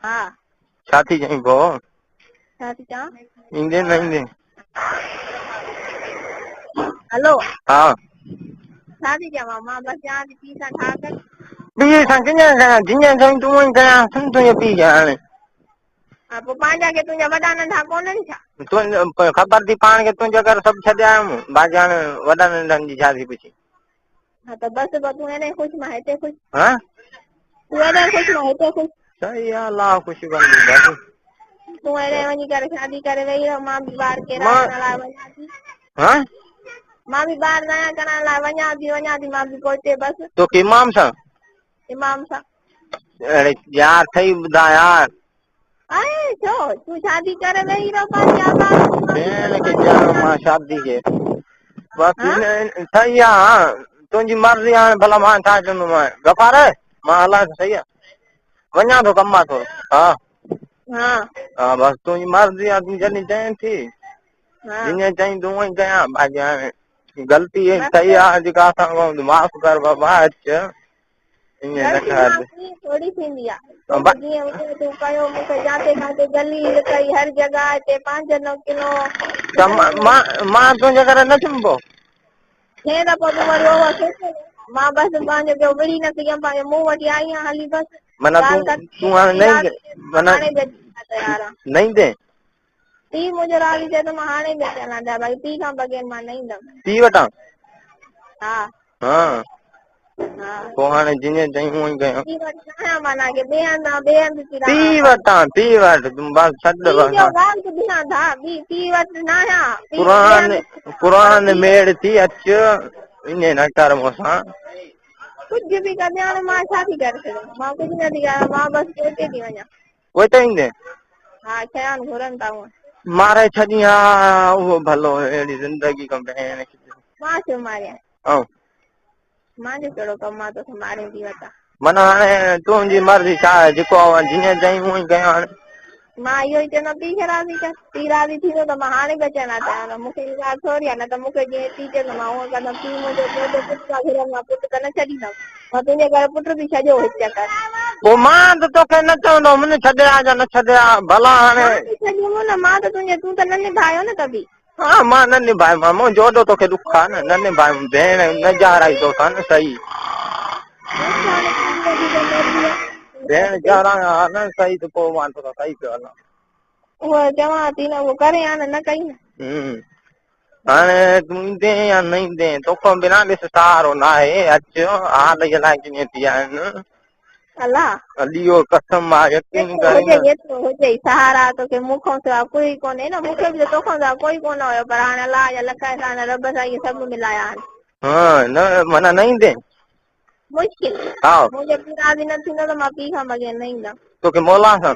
हाँ छाती जाई भो छाती चा इंदे न इंदे हेलो हाँ छाती चा मामा बस यहाँ की पीसा ठाकर पी सा किnya जिnya जाई तू मन कया सुन तो ये पी जाने अब पांजा के तुझे वडा नंढा कोन छा तू खबर थी पान के तुझे घर सब छदे आयो बाजान वडा नंढा जी शादी पुछी हाँ तो बस तू एने खुश में हेते खुश हां तू एने खुश में हेते खुश सही अल्लाह खुश बंदी बस तू एने वनी करे शादी करे वही रहो मां भी बाहर के मां ला वना थी हां मां भी बाहर नया करा ला वना थी मां भी पहुंचे बस तो के इमाम सा अरे यार सही बुधा यार अरे छो तू शादी करे वही रहो पांजा बार बेन के जा मां शादी के बाकी हाँ सही हां तुझी मर्जी हां भला मां छा चंदो मां गफार मां हला सही है वना तो कम्मा तो हां हाँ हां बस तुझी मर्जी आ तू जनी चाहे थी हाँ जिने चाहे तू ही कया बाकी गलती है सही है जेका असां माफ़ कर बाबा अच्छा थोड़ी थींदी आहे जीअं तूं कयो मूंखे जाते काथे गली कई हर जगह ते 5 किलो मां तुंहिंजे करे न चुंबो थिए त पोइ तूं वरी उहो सोचे मां बसि पंहिंजो विड़ी न सघियमि पंहिंजे मूं वटि आई आहियां हली बसि माना तूं हाणे नहीं दे पी मुंहिंजो राली चए त मां हाणे बि अचां लाॾा भई पी खां बग़ैर मां न ईंदमि पी वठां हा हाँ हा पोइ हाणे जीअं चई हूअं ई कयां पी वटि न आहियां माना की ॿिए हंधि थी पी रहां वटि बस छॾ पी बस जो ॻाल्हि तूं ॿुधां था पी वटि न आहियां क़ुरान मेड़ थी अच ईअं न कर मूंसां कुझु बि कजे हाणे मां छा थी करे सघां मां कुझु न थी कयां मां बसि कोटे थी वञां पोइ त ईंदे हा छयान घुरनि था हूअं मारे छॾी हा उहो भलो अहिड़ी ज़िंदगी खां भेण मां छो मारियां ऐं मुंहिंजो कहिड़ो कमु आहे तोखे मारे थी वठां माना हाणे तुंहिंजी मर्ज़ी छा आहे जेको जीअं चई हूअं ई कयां हाणे मां इहो ई चवंदमि पी खे राज़ी कर पी राज़ी थींदो त मां हाणे बि अचण चाहियां मूंखे इहा ॻाल्हि थोरी आहे न त मूंखे जीअं पी चवंदो मां हूअं कंदमि पी मुंहिंजो पुटु आहे मां पुटु त न छॾींदमि मां तुंहिंजे घर पुटु बि छॾियो हिकु चकर पोइ मां त तोखे न चवंदो मुंहिंजो छॾे आ या न छॾे आ भला हाणे छॾियो न मां त तुंहिंजे तूं त न निभायो न कभी हा मां न निभायो मुंहिंजो ओॾो तोखे दुख आहे न निभायो भेण न जाराई तोखां न सही भेण जाराया न सही त पोइ मां तोखां सही पियो हलां उहो चवां थी न उहो करे हाणे न कई न हाणे तूं ईंदे या न ईंदे तोखां बिना ॾिस सहारो न आहे अचु हाल जे लाइ कीअं थी आहिनि अलाह अलियो कसम आहे यकीन कर न हुजे सहारा तोखे मूंखां सिवा कोई कोन्हे न मूंखे बि तोखां सिवा कोई कोन हुयो पर हाणे अलाह जा लख एहसान रब सां इहे सभु मिलाया आहिनि हाँ न माना न ईंदे मुश्किल हा मुंहिंजो पीउ राज़ी न थींदो त मां पीउ खां बग़ैर न ईंदमि तोखे मौला सां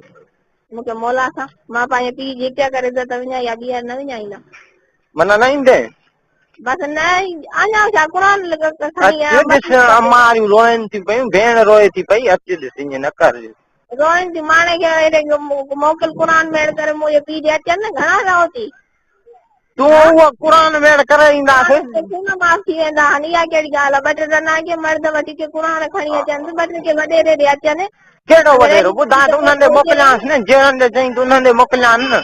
मूंखे मौला सां मां पंहिंजे पीउ जी इज़त करे इज़त विञाई या ॿीहर न विञाईंदमि माना न ईंदे बसि न अञा छा क़ुरान खणी ॾिस अम्मारियूं रोइनि थियूं पयूं भेण रोए थी पई अचु ॾिस ईअं न कर रोइनि थियूं माणे खे हेॾे मोकिल क़ुरान मेड़ करे मुंहिंजे पीउ जे अचनि न घणा रहो थी तूं उहो क़ुरान मेड़ करे ईंदासीं माफ़ थी वेंदा हाणे इहा कहिड़ी ॻाल्हि आहे 2 टे ॼणा के मर्द वठी के क़ुरान खणी अचनि 2 टे के वॾेरे ॾे अचनि कहिड़ो वॾेरो ॿुधां त उन्हनि ॾे मोकिलियांसि न जंहिं ॾे चई त उन्हनि ॾे मोकिलियानि न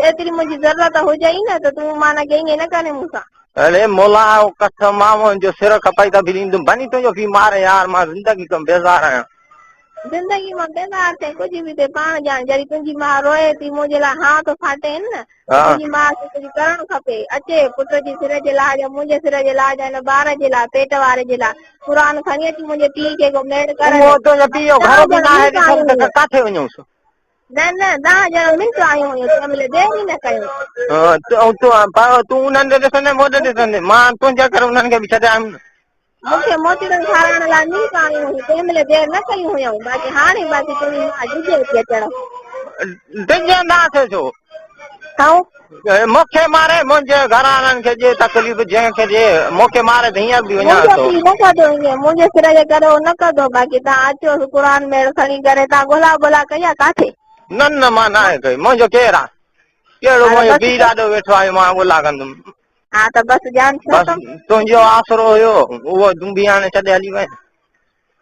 एतिरी मुंहिंजी ज़रूरत हुजे ई न त तूं माना ईअं न करे मूंसां अरे मोला कसम मां मुंहिंजो सिर खपाई त बि ॾींदुमि भनी तुंहिंजो पीउ मारे यार मां ज़िंदगी खां बेज़ार आहियां ज़िंदगी मां बेज़ार थिए कुझु बि थिए पाण ॼाण जॾहिं तुंहिंजी माउ रोए थी मुंहिंजे लाइ हा तो फाटे न तुंहिंजी माउ खे कुझु करणु खपे अचे पुट जे सिर जे लाइ मुंहिंजे सिर जे लाइ हिन ॿार जे लाइ पेट वारे जे लाइ क़ुरान खणी अची मुंहिंजे पीउ खे मेड़ करे काथे वञूंसि न न 10 ॼणा मिंट आयूं हुयूं तंहिं महिल देरि ई न कयूं तूं उन्हनि ॾे ॾिसंदे मोढे ॾिसंदे मां तुंहिंजे करे उन्हनि खे बि छॾायमि न मूंखे मोतीड़नि खाराइण लाइ मिंट आयूं हुयूं तंहिं महिल देरि न कयूं हुयूं बाक़ी हाणे बाक़ी तुंहिंजी माउ डिॼे थी अचण डिॼंदासीं छो मूंखे मारे मुंहिंजे घर वारनि खे ॾिए तकलीफ़ जंहिंखे ॾिए मूंखे मारे त हीअं बि वञा मुंहिंजो थो पीउ न कंदो ईअं मुंहिंजे सिर जे करे उहो न कंदो बाक़ी तव्हां अचो क़ुरान मेड़ खणी करे तव्हां ॻोल्हा कई आहे काथे न मां न आहे कई मुंहिंजो केरु आहे कहिड़ो मुंहिंजो पीउ ॾाढो वेठो आहे मां ॻोल्हा कंदुमि हा त बसि ॼाण छो बसि तुंहिंजो आसरो हुयो उहो तूं बि हाणे छॾे हली वञ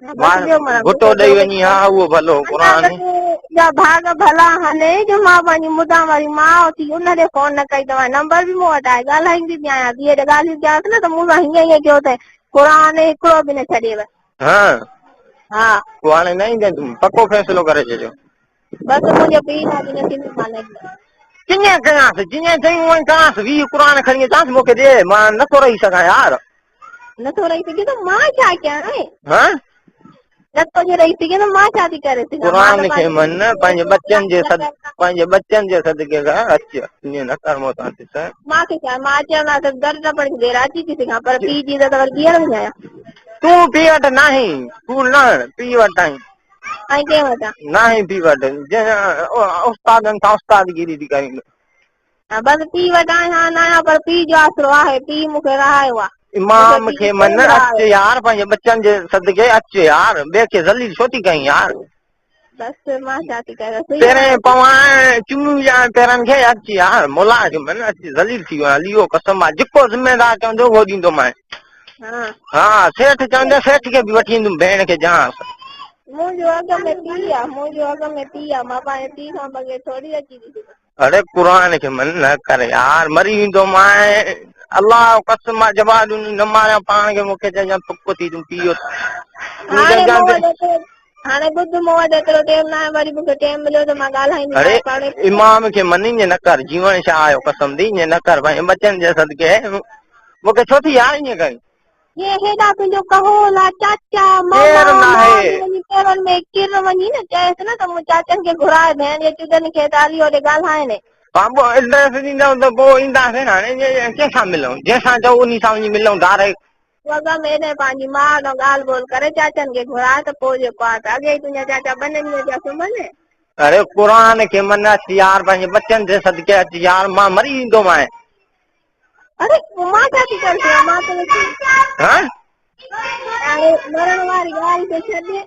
गुटो ॾेई वञी हा उहो भलो क़ुरान भाग भला हले जो मां पंहिंजी मुदा वारी माउ थी उनखे फोन न कई तव्हां नंबर बि मूं वटि आहे ॻाल्हाईंदी बि आहियां धीअ ॻाल्हियूं कयांसि न त मूं सां हीअं हीअं कयो अथई क़ुरान हिकिड़ो बि न छॾेव हा तूं हाणे न ईंदे तूं पको फ़ैसिलो करे छॾियो बसि मुंहिंजो पीउ लाइ बि न थींदो मां कीअं कयांसि जीअं चयूं उअं कयांसि 20 क़ुरान खणी अचांसि मूंखे ॾे मां नथो रही सघां यार नथो रही सघे त मां छा कयां नथो रही सघे त मां छा थी करे सघां क़ुरान खे मन पंहिंजे बच्चनि जे सदके खां अच ईअं न कर मूं सां मूंखे छा मां चवंदा त दर न पढ़ी देर अची थी सघां पर पीउ जी त वरी ॿीहर बि आहियां तूं पीउ वटि नाही तूं न पीउ वटि आहीं ऐं कंहिं वटां नाही पीउ वटि उस्तादनि सां उस्तादगिरी थी करीं बसि पीउ वटि आहियां न आहियां पर पीउ जो आसरो आहे पीउ मूंखे रहायो आहे इमाम खे मन अच यार पंहिंजे बच्चनि जे सदके अच यार ॿिए खे ज़लील छो थी कहीं यार बसि मां छा थी कयां पहिरें पवां चुमियूं ॾियां पेरनि खे अच यार मुला खे मन अच ज़लील थी वियो आहे लियो कसम आहे जेको ज़िमेदार चवंदो उहो ॾींदोमांइ हा सेठ चवंदे सेठ खे बि वठी ईंदुमि भेण खे जांसि मुंहिंजो अघ में पीउ आहे मां पंहिंजे पीउ खां बग़ैर थोरी अची थी अरे क़ुरान खे मन न कर यार मरी वेंदो मां अलाह कसम मां जवाब ॾिनी न मारियां पाण खे मूंखे चइजां थुक थी तूं पीओ हाणे ॿुध मूं वटि एतिरो टाइम न आहे वरी मूंखे टाइम मिलियो त मां ॻाल्हाईंदी इमाम खे मन ईअं न कर जीवन छा आयो कसम दी ईअं न कर पंहिंजे बच्चनि जे सदके मूंखे छो थी यार ईअं कई ये हेॾा तुंहिंजो कहोला चाचा मामा पेरनि में किर वञी न चएसि न त मूं चाचनि खे घुराए भेण जे चुगनि खे त हली होॾे ॻाल्हाइनि एड्रेस ॾींदव त पोइ ईंदासीं न हाणे कंहिंसां मिलूं जंहिंसां चओ उन सां वञी मिलूं डायरेक्ट वॻ में पंहिंजी माउ खां ॻाल्हि ॿोल करे चाचनि खे घुराए त पोइ जेको आहे त अॻे तुंहिंजा चाचा 2 ॾींहं जा सुम्हनि अरे क़ुरान खे मन अच यार पंहिंजे बच्चनि जे सदके अच यार मां मरी वेंदोमांइ अरे मां छा थी करे सघां मां त मरण वारी ॻाल्हि ते छॾे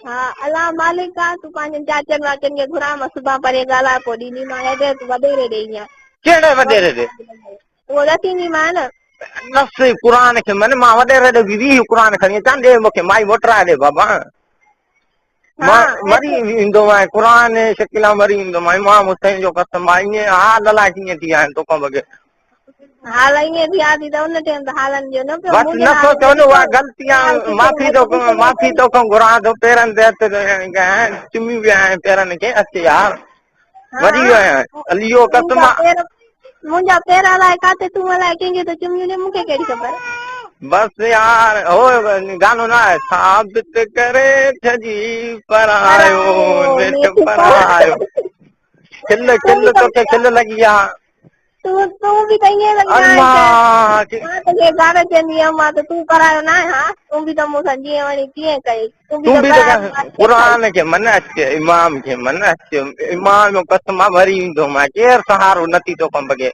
हा अलाह मालिक आहे तूं पंहिंजे चाचनि वाचनि खे घुराए मां सुभाणे परे ॻाल्हाए पोइ ॾींदीमांइ एड्रेस वॾेरे ॾेई कहिड़े वॾेरे ॾे उहो न थींदीमांइ न नस क़ुरान खे मन मां वॾेरे ॾे बि 20 क़ुरान खणी अचां ॾे मूंखे माई मोटराए ॾे बाबा मां मरी वेंदोमांइ क़ुरान शकिला मरी वेंदोमांइ मां हुसैन जो कसम आहे ईअं हाल अलाए कीअं थी विया आहिनि तोखां बग़ैर हाल ईअं थिया थी त उन टाइम त हालनि जो न पियो बसि नथो चओ न उहा ग़लती आहे माफ़ी तोखां घुरां थो पेरनि ते हथ चुमियूं विया आहिनि पेरनि खे अच यार मरी वियो आहियां लियो कसम मुंहिंजा पेर अलाए काथे तूं अलाए कंहिंखे त चुमियूं ॾे मूंखे कहिड़ी ख़बर बस यार हो गानो ना है साबित करे छजी परायो नेठ परायो खिल खिल तोखे खिल लगी आ तूं भी त ईअं लॻी तोखे गानो चवंदी हुअमि मां त तूं परायो न आहे हा तूं बि त मूंसां जीअं वणी तीअं कई तूं बि क़ुरान खे मन अच इमाम खे मन अच इमाम जो कसम मरी वेंदोमांइ केरु सहारो नथी तोखां बग़ैर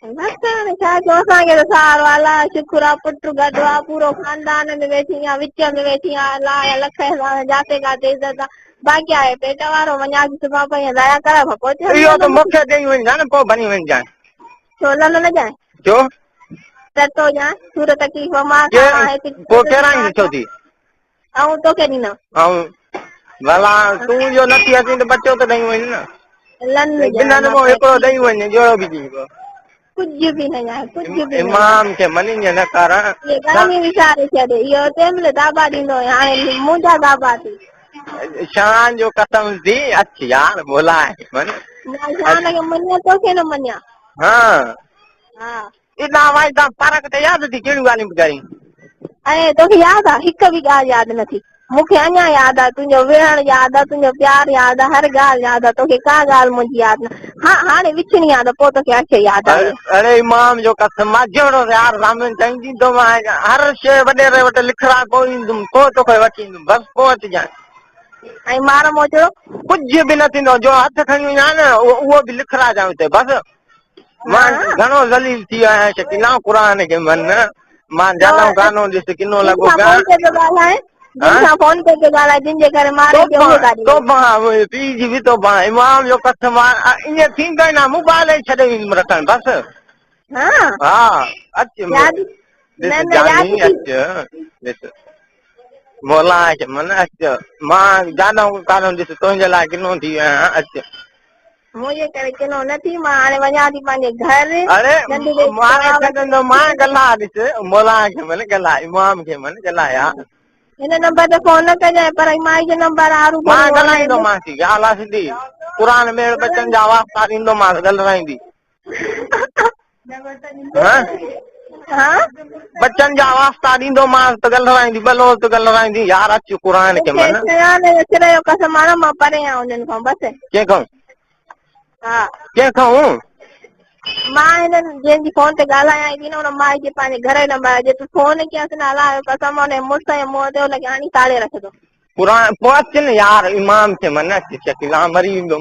छा चओ असांखे त सहारो अलाह शुखुर आहे पुटु गॾु आहे पूरो खानदान में वेठी आहियां विच में वेठी आहियां अलाह लख जाते काथे इज़त आहे बाक़ी आहे पेट वारो वञा सुभाणे पई दया करे इहो त मूंखे ॾेई वञजांइ न पोइ भनी वञजांइ छो न जाए छो त तो जाए सूर तकलीफ़ मां पोइ कहिड़ा ईंदी छो थी ऐं तोखे ॾींदमि ऐं भला तूं जो नथी अची त बचो त ॾेई वञ न बिना हिकिड़ो ॾेई वञ जहिड़ो बि ॾी कुझु बि न आहे कुझु बि इमाम खे मनी न कर विचारे छॾे इहो तंहिं महिल दाबा ॾींदो हाणे मुंहिंजा दाबा थी शान जो कसम थी अच यार बोलाए शान खे मञिया तोखे न मञिया पारक ते यादि थी कहिड़ियूं ॻाल्हियूं करी ऐं तोखे यादि आहे हिकु बि ॻाल्हि यादि नथी मूंखे अञा यादि आहे तुंहिंजो विहण यादि आहे तुंहिंजो प्यार यादि आहे हर ॻाल्हि यादि आहे तोखे का ॻाल्हि मुंहिंजी यादि न हा हाणे विछणी आहे त पोइ तोखे अचे यादि आहे अरे इमाम जो कसम मां जहिड़ो यार सामान चई हर शइ वॾेरे वटि लिखड़ा पोइ ईंदुमि पोइ तोखे वठी ईंदुमि बसि पोइ अचिजांइ ऐं मार मोजड़ो कुझु बि न थींदो जो हथु खणी वञा न उहो बि लिखराइजांइ हुते बसि मां घणो ज़लील थी वियो आहियां शकीला क़ुरान खे मन मां जालऊं गानो ॾिस किनो लॻो फोन पे ते ॻाल्हाए जिनजे करे मारे पीउ जी बि तोबा इमाम जो कसम ईअं थींदो ई न मोबाइल ई छॾे वेंदुमि रखण बसि हा अच अच मोला के मन अच मां जाना कारण ॾिस तुंहिंजे लाइ किनो थी वियो आहियां अच मुझे करे किनो नथी मां हाणे वञा थी पंहिंजे घर अरे मां छॾंदो मां ॻाल्हाए ॾिस मोला खे मन ॻाल्हाए इमाम खे मन ॻाल्हाया हिन नंबर ते फोन न कजांइ पर माई जो नंबर आरू मां ॻाल्हाईंदोमांसि ॻाल्हि आहे सिधी क़ुर में बचन जा वास्ता ॾींदोमांसि ॻाल्हाईंदी बचन जा वास्ता ॾींदोमांसि त ॻाल्हाईंदी ॿ लोग ॻाल्हाईंदी यार अच क़ुर खे मन कसम हाणे मां परे आहियां उन्हनि खां बसि कंहिंखां हा कंहिंखां मां हिननि जंहिंजी फोन ते ॻाल्हायां थी न हुन माई जे पंहिंजे घर जो नंबर जे तूं फोन कयसि न हलायो कसम हुन मुड़ुस जे मुंहं ते लॻी हाणे ताड़े रखंदो क़ुर पोइ अच न यार इमाम खे मन अच शकीला मरी वेंदो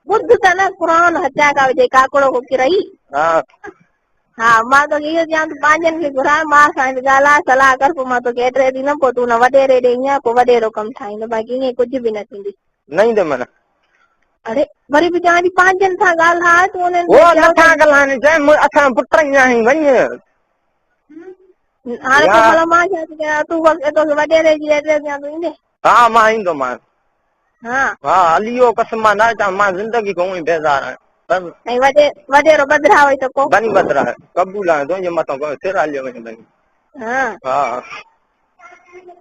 ॿुध त न क़ुर हचा का विझे काकड़ो को किरई हा मां तोखे इहो चवां तूं पंहिंजनि खे घुराए मां सां ॻाल्हाए सलाह कर पोइ मां तोखे एड्रेस ॾींदमि पोइ तूं हुन वॾेरे ॾे ईअं पोइ वॾेरो कमु ठाहींदो बाक़ी ईअं कुझु बि न थींदी न ईंदो मन अरे वरी बि चवां थी पंहिंजनि सां ॻाल्हाए तूं नथा ॻाल्हाइनि चए असां पुट ई आहियूं वञ हाणे पोइ भला मां छा थी कयां तूं तोखे वॾेरे जी एड्रेस ॾियां तूं ईंदे हा मां ईंदोमांसि हा हली वियो कसम मां न अचां मां ज़िंदगी खां ई बेज़ार आहियां वॾेरो बदिरा वई त पोइ बनी बदिरा क़बूल आहे तुंहिंजे मथां सिर हलियो वञे बनी हा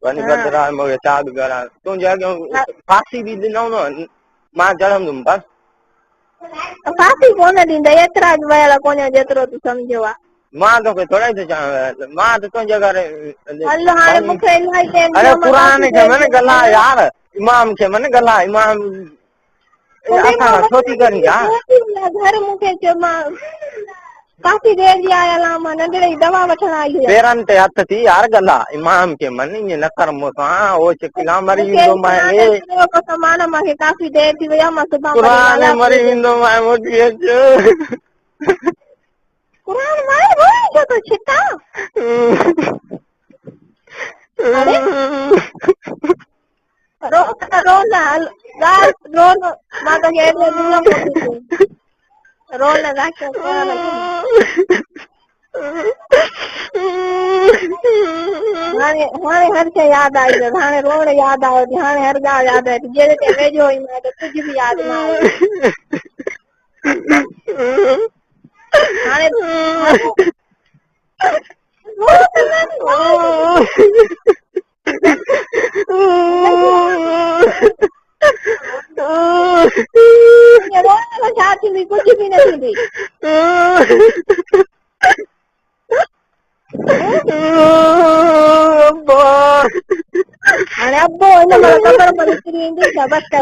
बनी बदिरा मूंखे छा बि करां तुंहिंजे अॻियां फांसी बि ॾिनऊं न मां चढ़ंदुमि बसि फांसी कोन ॾींदई एतिरा बि वयल कोन्हे जेतिरो तूं सम्झो आहे मां तोखे थोरा ई थो चवां मां त तुंहिंजे घर अरे क़ुर खे मन ॻाल्हाए यार इमाम खे मन ॻाल्हाए इमाम असां छो थी करी घर मूंखे काफ़ी देर जी आयल आहियां मां नंढड़े जी दवा वठण आई आहियां पेरनि ते हथ थी यार ॻाल्हाए इमाम खे मन ईअं न कर मूंसां हो शकीला मरी वेंदो मूंखे काफ़ी देर थी वई आहे मां सुभाणे मरी वेंदो मोटी अच हाणे हर शइ यादि आई अथसि हाणे रोअण यादि आयो थी हाणे हर ॻाल्हि यादि आई थी जहिड़े ते वेझो हुई मां त कुझु बि यादि न आयो हाणे छा थींदी कुझु बि न थींदी हाणे अबो हिन महिल ख़बर पई किरी ईंदी त बसि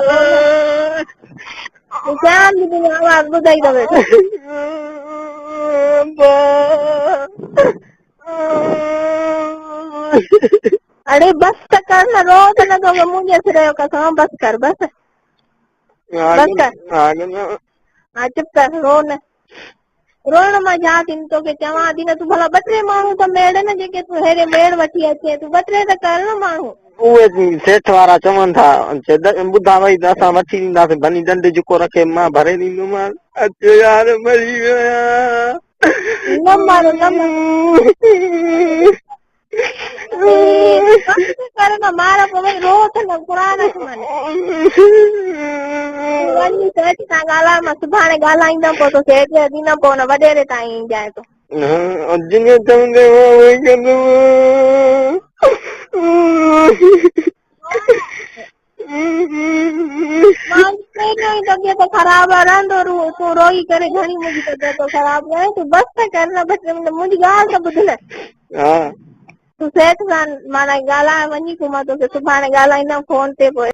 आवाज़ ॿुधई अथव अरे बस त कर न रो त न तोखे मुंहिंजे सिर जो कसम बस कर बस बस कर हा चुप कर रो न रोअण मां छा थींदी तोखे चवां थी न तूं भला 2-3 माण्हू त मेड़ न जेके तूं हेॾे मेड़ वठी अचे तूं 2-3 त कर न माण्हू उहे सेठ वारा चवनि था ॿुधा वई त असां वठी ॾींदासीं भली दंड जेको रखे मां भरे ॾींदोमांसि अचो यार मरी विया न मारो न कर न मार पोइ रो त न क़ुर सेठ सां ॻाल्हाए मां सुभाणे ॻाल्हाईंदमि पोइ तोखे एड्रेस ॾींदमि पोइ हुन वॾेरे ताईं ईंजांइ तूं तबियत ख़राब आहे रहंदो तूं रोई करे घणी मुंहिंजी तबियत ख़राब करे तूं बस त कर न मुंहिंजी ॻाल्हि त ॿुध न तूं सेठ सां माना ॻाल्हाए वञी पोइ मां तोखे सुभाणे ॻाल्हाईंदमि फोन ते पोइ